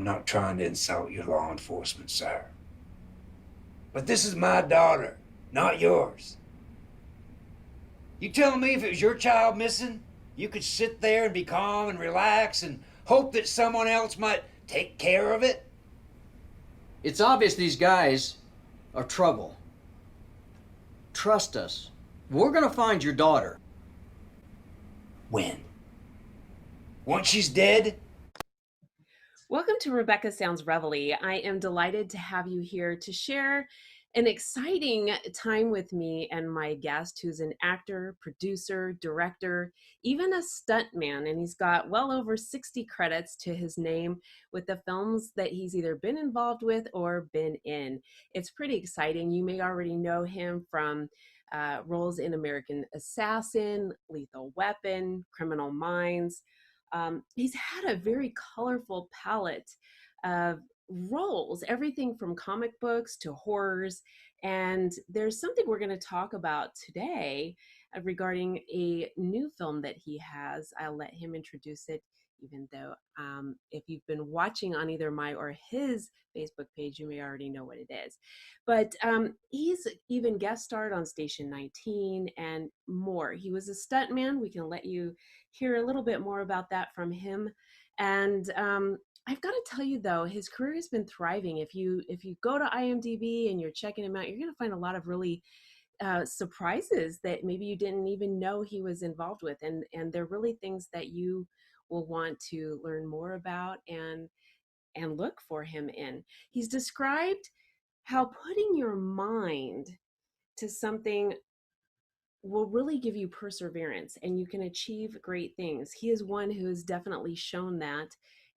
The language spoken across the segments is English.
not trying to insult your law enforcement, sir. But this is my daughter, not yours. You telling me if it was your child missing, you could sit there and be calm and relax and hope that someone else might take care of it? It's obvious these guys are trouble. Trust us. We're gonna find your daughter. When? Once she's dead? Welcome to Rebecca Sounds Reveille. I am delighted to have you here to share an exciting time with me and my guest, who's an actor, producer, director, even a stuntman, and he's got well over 60 credits to his name with the films that he's either been involved with or been in. It's pretty exciting. You may already know him from roles in American Assassin, Lethal Weapon, Criminal Minds. He's had a very colorful palette of roles, everything from comic books to horrors. And there's something we're going to talk about today regarding a new film that he has. I'll let him introduce it, even though if you've been watching on either my or his Facebook page, you may already know what it is. But he's even guest starred on Station 19 and more. He was a stuntman. We can let you hear a little bit more about that from him. And I've got to tell you though, his career has been thriving. If you go to IMDb and you're checking him out, you're going to find a lot of really surprises that maybe you didn't even know he was involved with, and they're really things that you will want to learn more about and look for him in. He's described how putting your mind to something will really give you perseverance and you can achieve great things. He is one who has definitely shown that.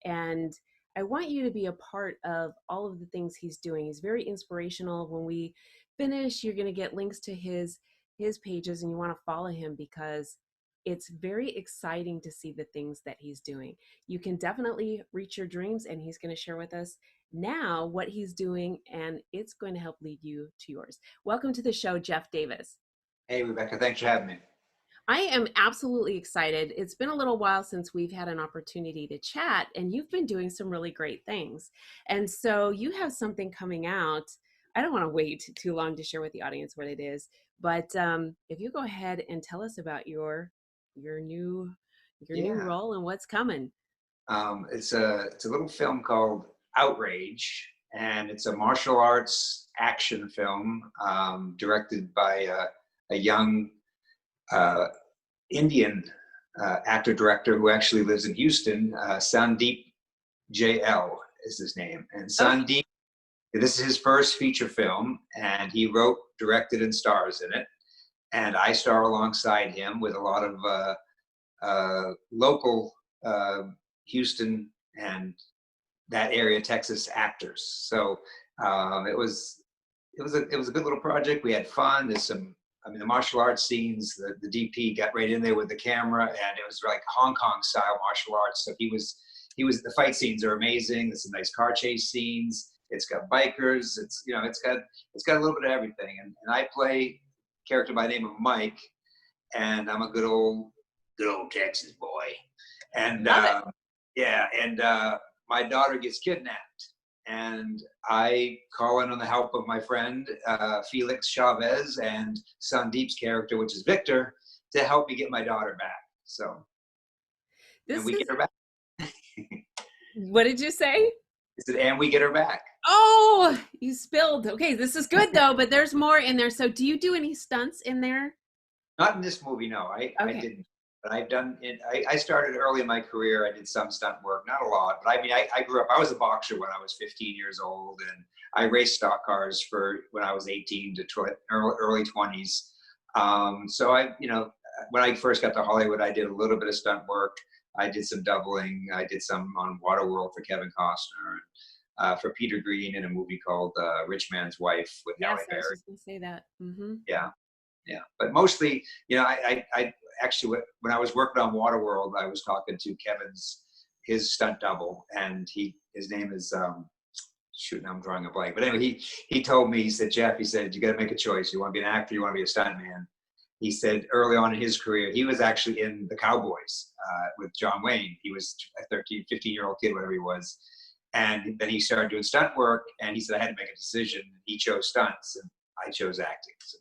And I want you to be a part of all of the things he's doing. He's very inspirational. When we finish, you're going to get links to his pages and you want to follow him because it's very exciting to see the things that he's doing. You can definitely reach your dreams, and he's going to share with us now what he's doing, and it's going to help lead you to yours. Welcome to the show, Jeff Davis. Hey, Rebecca, thanks for having me. I am absolutely excited. It's been a little while since we've had an opportunity to chat, and you've been doing some really great things. And so you have something coming out. I don't want to wait too long to share with the audience what it is, but if you go ahead and tell us about your new role and what's coming. It's a little film called Outrage, and it's a martial arts action film directed by a young Indian actor-director who actually lives in Houston. Sandeep JL is his name. And Sandeep, this is his first feature film, and he wrote, directed, and stars in it. And I star alongside him with a lot of local Houston and that area, Texas actors. So it was a good little project. We had fun. There's some, the martial arts scenes, the DP got right in there with the camera, and it was like Hong Kong style martial arts. So the fight scenes are amazing. There's some nice car chase scenes. It's got bikers. It's got a little bit of everything. And I play a character by the name of Mike, and I'm a good old Texas boy. And my daughter gets kidnapped, and I call in on the help of my friend Felix Chavez and Sandeep's character, which is Victor, to help me get my daughter back. So, and we get her back. What did you say? I said, and we get her back. Oh, you spilled. Okay, this is good though, but there's more in there. So, do you do any stunts in there? Not in this movie, no. I didn't. But I've done it. I started early in my career. I did some stunt work, not a lot. But I grew up. I was a boxer when I was 15 years old, and I raced stock cars when I was 18 to early 20s. So when I first got to Hollywood, I did a little bit of stunt work. I did some doubling. I did some on Waterworld for Kevin Costner, for Peter Green in a movie called Rich Man's Wife with Halle Berry. Yes, I was just going to say that. Mm-hmm. Yeah. But mostly, I actually, when I was working on Waterworld, I was talking to his stunt double, and his name is shoot, now I'm drawing a blank. But anyway, he told me, he said, Jeff, you got to make a choice. You want to be an actor, you want to be a stuntman. He said early on in his career, he was actually in The Cowboys with John Wayne. He was a 15-year-old kid, whatever he was. And then he started doing stunt work, and he said I had to make a decision. He chose stunts, and I chose acting. So.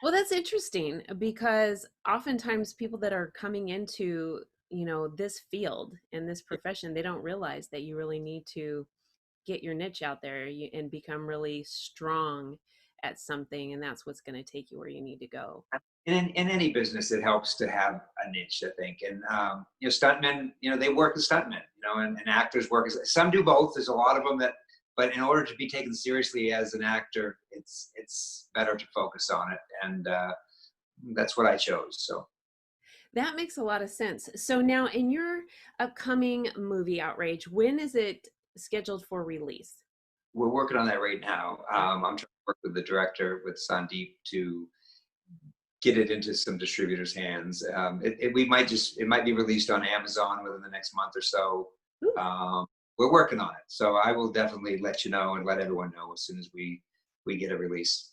Well, that's interesting because oftentimes people that are coming into, this field and this profession, they don't realize that you really need to get your niche out there and become really strong at something, and that's what's going to take you where you need to go. In any business, it helps to have a niche, I think. And stuntmen, they work as stuntmen, and actors work as, some do both. There's a lot of them that, but in order to be taken seriously as an actor, it's better to focus on it, and that's what I chose. So That makes a lot of sense. So now, in your upcoming movie Outrage, when is it scheduled for release? we're working on that right now. I'm trying to work with the director, with Sandeep, to get it into some distributors' hands. It might be released on Amazon within the next month or so. We're working on it, so I will definitely let you know and let everyone know as soon as we get a release.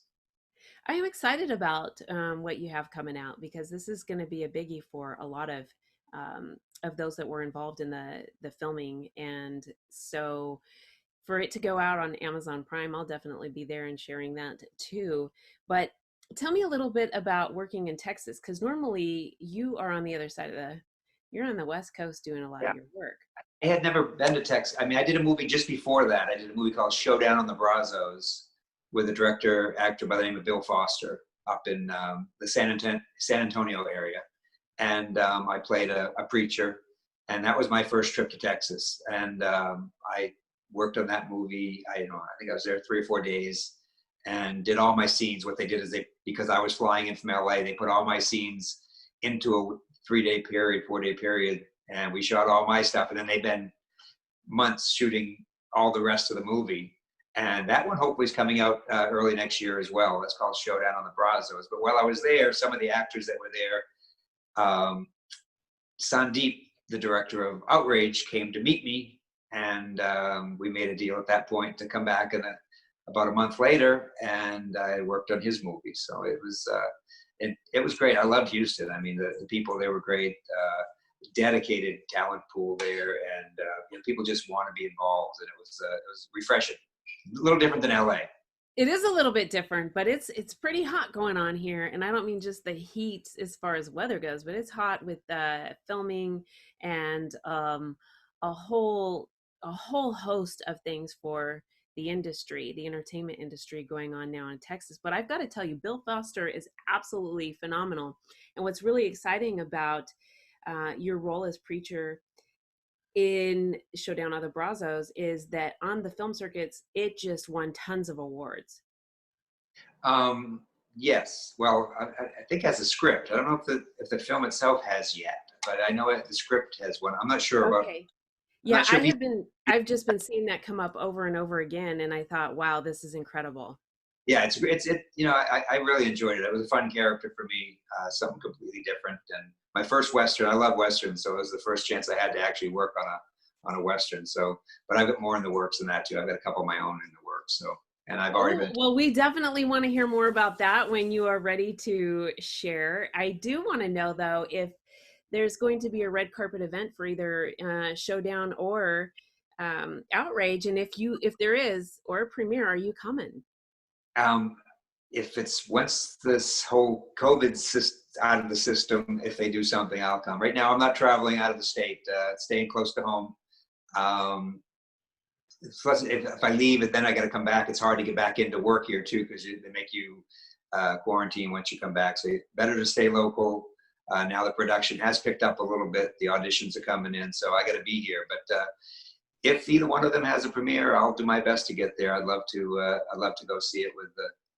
I am excited about what you have coming out, because this is going to be a biggie for a lot of those that were involved in the filming, and so for it to go out on Amazon Prime, I'll definitely be there and sharing that too. But tell me a little bit about working in Texas, because normally you are on the other side of you're on the West Coast doing a lot of your work. I had never been to Texas. I mean, I did a movie just before that. I did a movie called Showdown on the Brazos with a actor by the name of Bill Foster up in the San Antonio area. And I played a preacher, and that was my first trip to Texas. And I worked on that movie. I think I was there 3 or 4 days and did all my scenes. What they did is because I was flying in from LA, they put all my scenes into a 4-day period, and we shot all my stuff. And then they've been months shooting all the rest of the movie. And that one hopefully is coming out early next year as well. That's called Showdown on the Brazos. But while I was there, some of the actors that were there, Sandeep, the director of Outrage, came to meet me, and we made a deal at that point to come back about a month later, and I worked on his movie. So it was great. I loved Houston. I mean, the people there were great, dedicated talent pool there, and people just want to be involved, and it was refreshing. A little different than LA. It is a little bit different, but it's pretty hot going on here, and I don't mean just the heat as far as weather goes, but it's hot with filming and a whole host of things for the industry, the entertainment industry going on now in Texas. But I've got to tell you, Bill Foster is absolutely phenomenal, and what's really exciting about your role as preacher in Showdown on the Brazos is that on the film circuits, it just won tons of awards. Yes. Well, I think it has a script. I don't know if the film itself has yet, but I know the script has one. I'm not sure about. Yeah, I've just been seeing that come up over and over again, and I thought, wow, this is incredible. Yeah, I really enjoyed it. It was a fun character for me, something completely different. And my first Western, I love Westerns, so it was the first chance I had to actually work on a Western. So, but I've got more in the works than that too. I've got a couple of my own in the works. So, and I've already been. Well, we definitely want to hear more about that when you are ready to share. I do want to know though if there's going to be a red carpet event for either Showdown or Outrage, and if there is, or a premiere, are you coming? If it's once this whole COVID out of the system, if they do something, I'll come. Right now, I'm not traveling out of the state, staying close to home. Plus, if I leave it, then I got to come back. It's hard to get back into work here too, because they make you quarantine once you come back. So better to stay local. Now the production has picked up a little bit. The auditions are coming in, so I got to be here. But if either one of them has a premiere, I'll do my best to get there. I'd love to go see it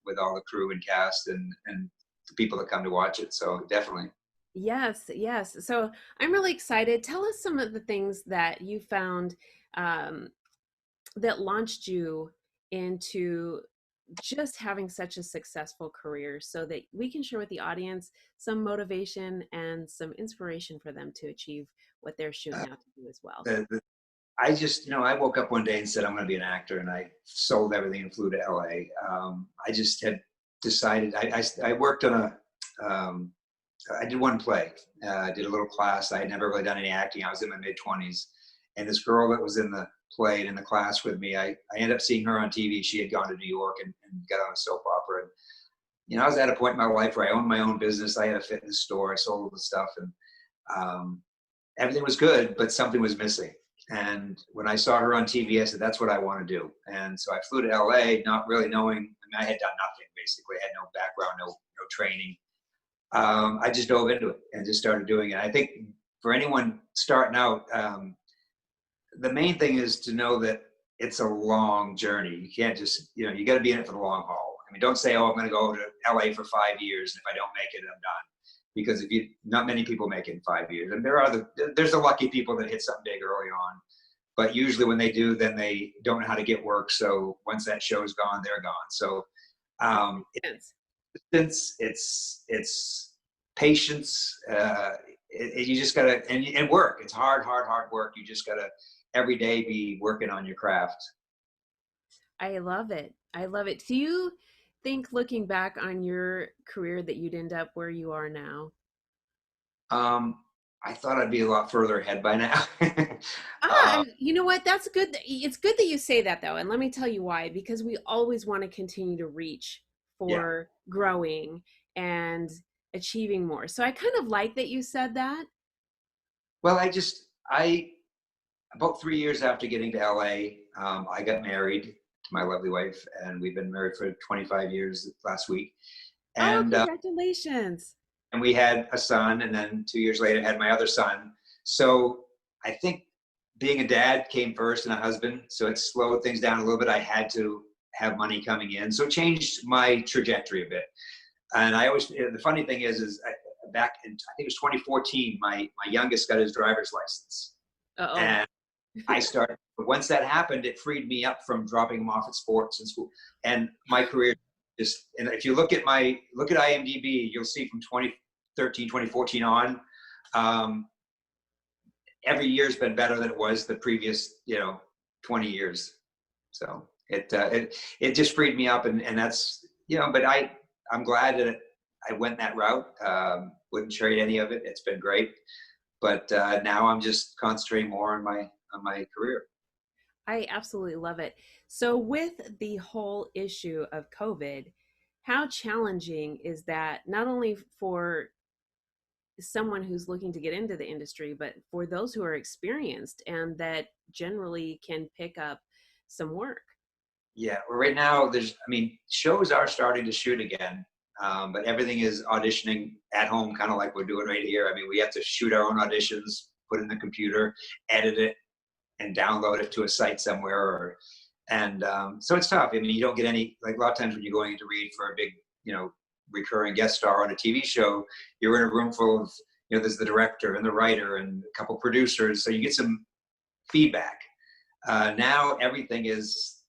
with all the crew and cast and the people that come to watch it. So definitely. Yes. So I'm really excited. Tell us some of the things that you found that launched you into just having such a successful career, so that we can share with the audience some motivation and some inspiration for them to achieve what they're shooting out to do as well. I just, I woke up one day and said, I'm going to be an actor, and I sold everything and flew to LA. I just had decided, I worked on I did one play, I did a little class. I had never really done any acting. I was in my mid-20s, And this girl that was in the play and in the class with me, I ended up seeing her on TV. She had gone to New York and got on a soap opera. And, you know, I was at a point in my life where I owned my own business. I had a fitness store. I sold all the stuff, and everything was good, but something was missing. And when I saw her on TV, I said, that's what I want to do. And so I flew to LA, not really knowing. I mean, I had done nothing, basically. I had no background, no training. I just dove into it and just started doing it. I think for anyone starting out, the main thing is to know that it's a long journey. You can't just, you know, you got to be in it for the long haul. I mean, don't say, oh, I'm going to go to LA for 5 years. And if I don't make it, I'm done. Because not many people make it in 5 years. And there's the lucky people that hit something big early on. But usually when they do, then they don't know how to get work. So once that show's gone, they're gone. So it's patience. You just gotta, and work. It's hard work. You just gotta every day be working on your craft. I love it. I love it. Do you think, looking back on your career, that you'd end up where you are now? I thought I'd be a lot further ahead by now. You know what? That's good. It's good that you say that, though. And let me tell you why. Because we always want to continue to reach for growing and achieving more. So I kind of like that you said that. Well, about 3 years after getting to LA, I got married to my lovely wife, and we've been married for 25 years last week. And, congratulations. And we had a son, and then 2 years later had my other son. So I think being a dad came first and a husband. So it slowed things down a little bit. I had to have money coming in. So it changed my trajectory a bit. And the funny thing is back in, I think it was 2014, my youngest got his driver's license. Uh-oh. And I started, once that happened, it freed me up from dropping him off at sports and school. And my career and if you look at IMDb, you'll see from 2013, 2014 on, every year's been better than it was the previous, 20 years. So it just freed me up, and that's, but I'm glad that I went that route. Wouldn't trade any of it. It's been great. But now I'm just concentrating more on my career. I absolutely love it. So with the whole issue of COVID, how challenging is that, not only for someone who's looking to get into the industry, but for those who are experienced and that generally can pick up some work? Yeah, well, right now shows are starting to shoot again, but everything is auditioning at home, kind of like we're doing right here. I mean, we have to shoot our own auditions, put in the computer, edit it, and download it to a site somewhere. So it's tough. I mean, you don't get any, like a lot of times when you're going to read for a big, recurring guest star on a TV show, you're in a room full of, there's the director and the writer and a couple producers. So you get some feedback. Now everything is,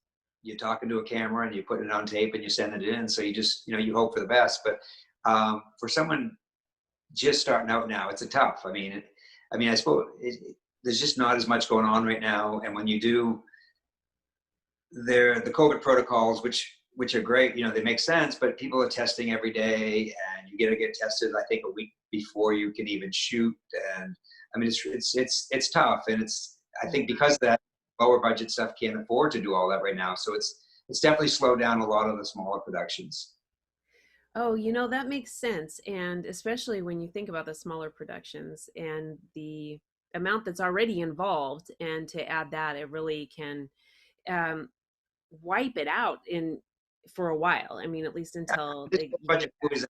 you're talking to a camera and you put it on tape and you send it in. So you just, you hope for the best. But for someone just starting out now, it's tough. I suppose there's just not as much going on right now. And when you do, the COVID protocols, which are great, they make sense, but people are testing every day, and you got to get tested, I think, a week before you can even shoot. And it's tough. And I think because of that, lower budget stuff can't afford to do all that right now. So it's definitely slowed down a lot of the smaller productions. Oh, that makes sense. And especially when you think about the smaller productions and the amount that's already involved, and to add that, it really can wipe it out for a while. I mean, at least until budget movies,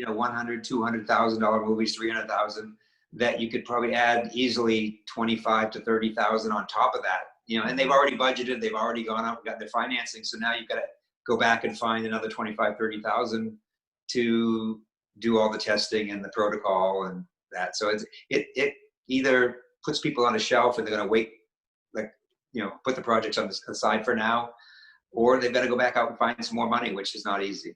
$100,000, $200,000 movies, $300,000, that you could probably add easily $25,000 to $30,000 on top of that. And they've already budgeted, they've already gone out and got their financing. So now you've got to go back and find another $25,000, $30,000 to do all the testing and the protocol and that. So it either puts people on a shelf and they're going to wait, put the projects on the side for now, or they better go back out and find some more money, which is not easy.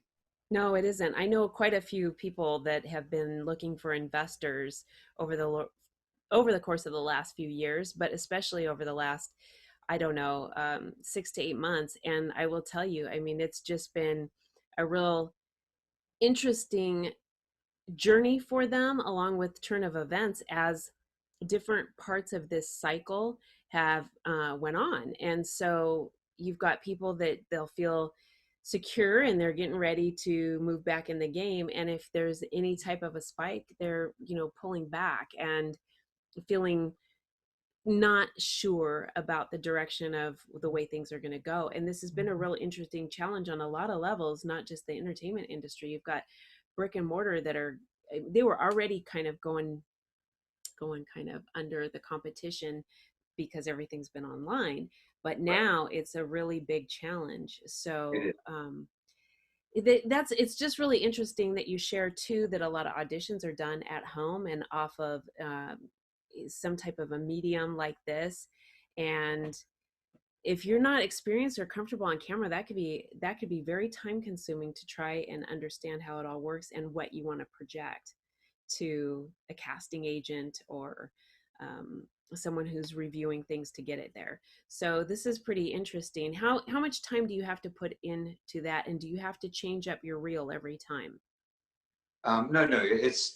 No, it isn't. I know quite a few people that have been looking for investors over the course of the last few years, but especially over the last, 6 to 8 months. And I will tell you, it's just been a real interesting journey for them, along with turn of events, as different parts of this cycle have went on. And so you've got people that they'll feel secure and they're getting ready to move back in the game. And if there's any type of a spike, they're, pulling back and feeling not sure about the direction of the way things are going to go. And this has been a real interesting challenge on a lot of levels, not just the entertainment industry. You've got brick and mortar they were already kind of going kind of under the competition because everything's been online, but now it's a really big challenge. So it's just really interesting that you share too that a lot of auditions are done at home and off of some type of a medium like this. And if you're not experienced or comfortable on camera, that could be very time consuming to try and understand how it all works and what you want to project to a casting agent or someone who's reviewing things to get it there. So this is pretty interesting. How much time do you have to put into that, and do you have to change up your reel every time? No,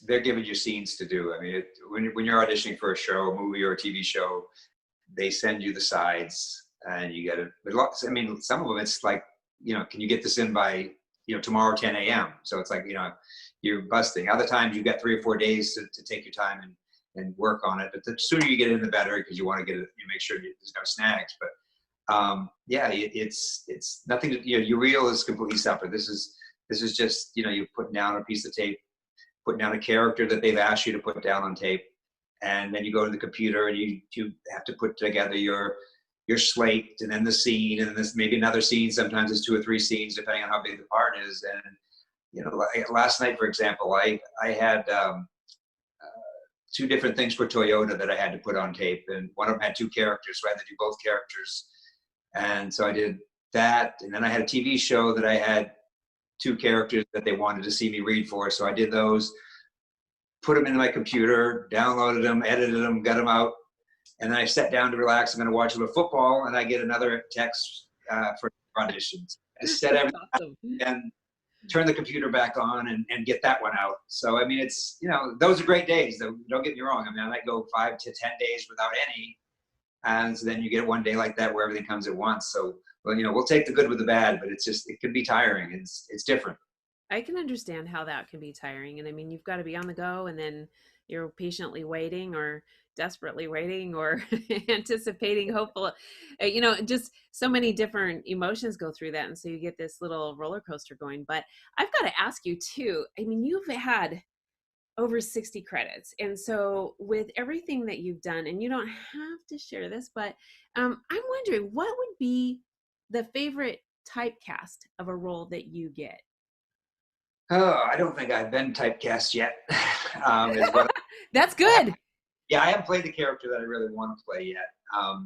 they're giving you scenes to do. I mean, when you're auditioning for a show, a movie, or a TV show, they send you the sides, and you get it. But I mean, some of them it's like, can you get this in by tomorrow 10 a.m. So it's like you're busting. Other times you got 3 or 4 days to take your time and work on it. But the sooner you get in, the better, because you want to get it. You make sure there's no snags. But it's nothing. Your reel is completely separate. This is just, you're putting down a piece of tape, putting down a character that they've asked you to put down on tape. And then you go to the computer and you have to put together your slate, and then the scene, and this maybe another scene. Sometimes it's 2 or 3 scenes, depending on how big the part is. And, like last night, for example, I had 2 different things for Toyota that I had to put on tape. And one of them had 2 characters, so I had to do both characters. And so I did that. And then I had a TV show that I had 2 characters that they wanted to see me read for. So I did those, put them into my computer, downloaded them, edited them, got them out. And then I sat down to relax. I'm going to watch a little football, and I get another text for auditions. I set everything Awesome. and turn the computer back on and get that one out. So, I mean, it's, those are great days. Don't get me wrong. I mean, I might go 5 to 10 days without any. And so then you get one day like that where everything comes at once. So, well, we'll take the good with the bad, but it can be tiring. It's different. I can understand how that can be tiring. And I mean, you've got to be on the go, and then you're patiently waiting or desperately waiting or anticipating, hopeful, just so many different emotions go through that. And so you get this little roller coaster going. But I've got to ask you too, I mean, you've had over 60 credits. And so with everything that you've done, and you don't have to share this, but I'm wondering, what would be the favorite typecast of a role that you get? Oh, I don't think I've been typecast yet. That's good. Yeah, I haven't played the character that I really want to play yet. I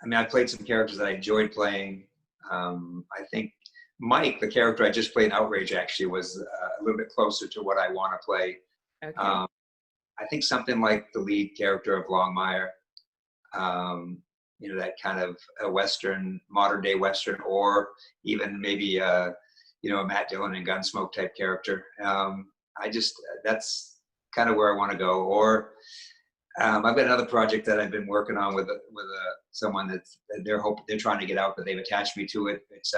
mean, I played some characters that I enjoyed playing. I think Mike, the character I just played in Outrage, actually was a little bit closer to what I want to play. Okay. I think something like the lead character of Longmire, that kind of a Western, modern day Western, or even maybe a Matt Dillon and Gunsmoke type character. That's kind of where I want to go. Or I've got another project that I've been working on with someone that they're trying to get out, but they've attached me to it. It's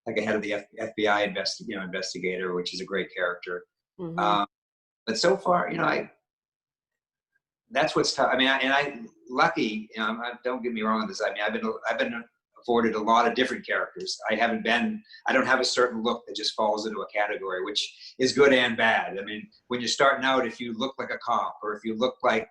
like a head of the FBI investigator, which is a great character. Mm-hmm. But so far, that's what's tough. I mean, I'm lucky. Don't get me wrong on this. I mean, I've been afforded a lot of different characters. I don't have a certain look that just falls into a category, which is good and bad. I mean, when you're starting out, if you look like a cop, or if you look like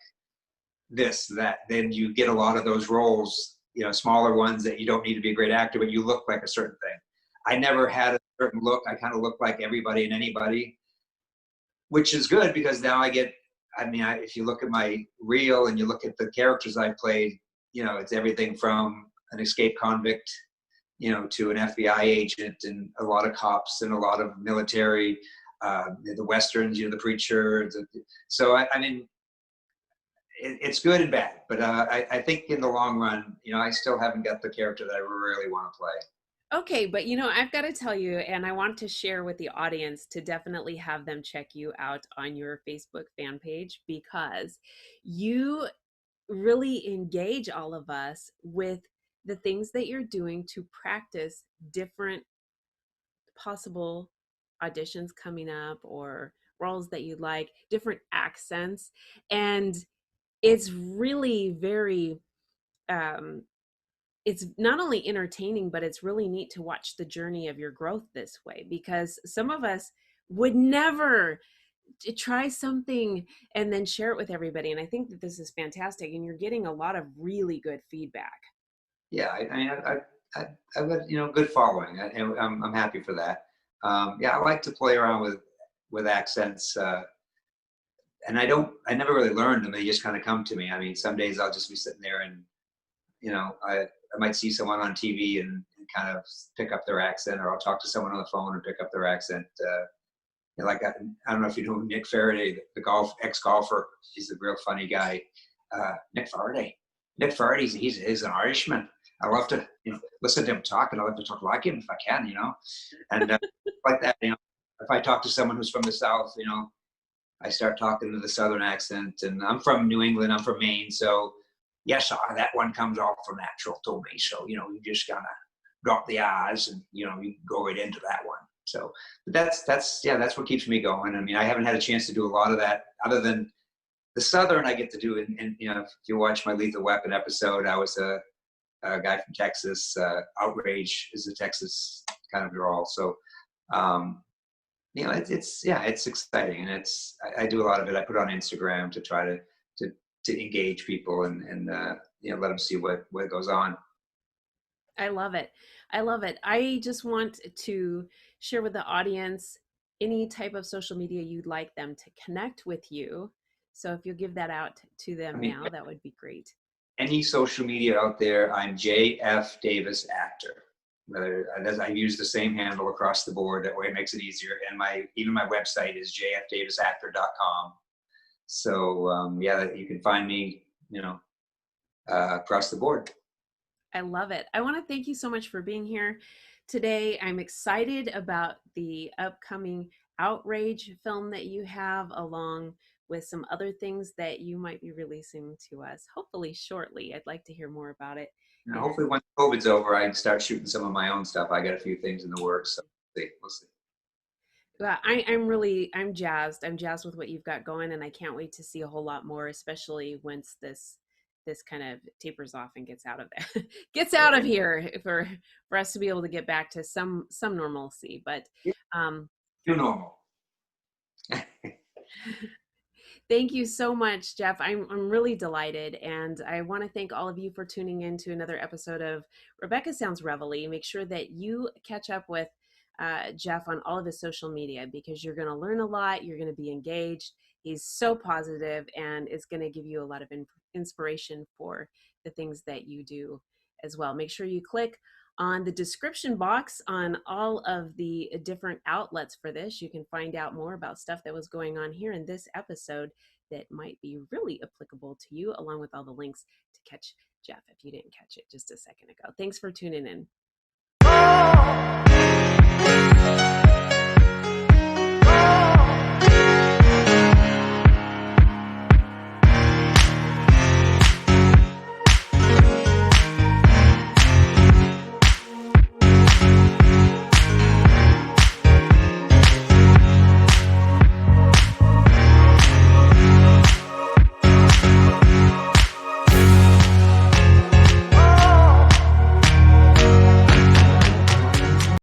that, then you get a lot of those roles, smaller ones that you don't need to be a great actor, but you look like a certain thing. I never had a certain look. I kind of look like everybody and anybody, which is good, because now if you look at my reel and you look at the characters I played, it's everything from an escaped convict, to an FBI agent, and a lot of cops and a lot of military, the Westerns, the preacher. So, I mean, it's good and bad, but I think in the long run, I still haven't got the character that I really want to play. Okay, but I've got to tell you, and I want to share with the audience to definitely have them check you out on your Facebook fan page, because you really engage all of us with the things that you're doing to practice different possible auditions coming up, or roles that you'd like, different accents. And it's really very, um, it's not only entertaining, but it's really neat to watch the journey of your growth this way, because some of us would never try something and then share it with everybody. And I think that this is fantastic, and you're getting a lot of really good feedback. Yeah, I mean, I've got good following, and I'm happy for that. Yeah, I like to play around with accents, and I never really learned them. They just kind of come to me. I mean, some days I'll just be sitting there, and I might see someone on TV and kind of pick up their accent, or I'll talk to someone on the phone and pick up their accent. Like I don't know if you know Nick Faraday, the ex-golfer. He's a real funny guy. Nick Faraday. Nick Faraday, he's an Irishman. I love to listen to him talk, and I love to talk like him if I can, and like that. If I talk to someone who's from the South, I start talking to the Southern accent. And I'm from New England. I'm from Maine, so yes, that one comes off for natural to me. So you just kind of drop the I's, and you go right into that one. So that's what keeps me going. I mean, I haven't had a chance to do a lot of that other than the Southern. I get to do it. And if you watch my Lethal Weapon episode, I was a guy from Texas. Outrage is a Texas kind of drawl. So, it's exciting, and I do a lot of it. I put on Instagram to try to engage people and let them see what goes on. I love it. I love it. I just want to share with the audience any type of social media you'd like them to connect with you. So if you'll give that out to them I mean, now, that would be great. any social media out there, I'm JF Davis Actor. Whether I use the same handle across the board, that way it makes it easier. And even my website is jfdavisactor.com. So you can find me, across the board. I love it. I want to thank you so much for being here today. I'm excited about the upcoming Outrage film that you have, along with some other things that you might be releasing to us, hopefully shortly. I'd like to hear more about it. Hopefully once COVID's over, I can start shooting some of my own stuff. I got a few things in the works, so we'll see. Well, I'm jazzed. I'm jazzed with what you've got going, and I can't wait to see a whole lot more, especially once this kind of tapers off and gets out of there, gets out of here, for us to be able to get back to some normalcy. But Too normal. thank you so much, Jeff. I'm really delighted, and I want to thank all of you for tuning in to another episode of Rebecca Sounds Reveille. Make sure that you catch up with Jeff on all of his social media, because you're going to learn a lot. You're going to be engaged. He's so positive, and is going to give you a lot of inspiration for the things that you do as well. Make sure you click on the description box on all of the different outlets for this. You can find out more about stuff that was going on here in this episode that might be really applicable to you, along with all the links to catch Jeff if you didn't catch it just a second ago. Thanks for tuning in.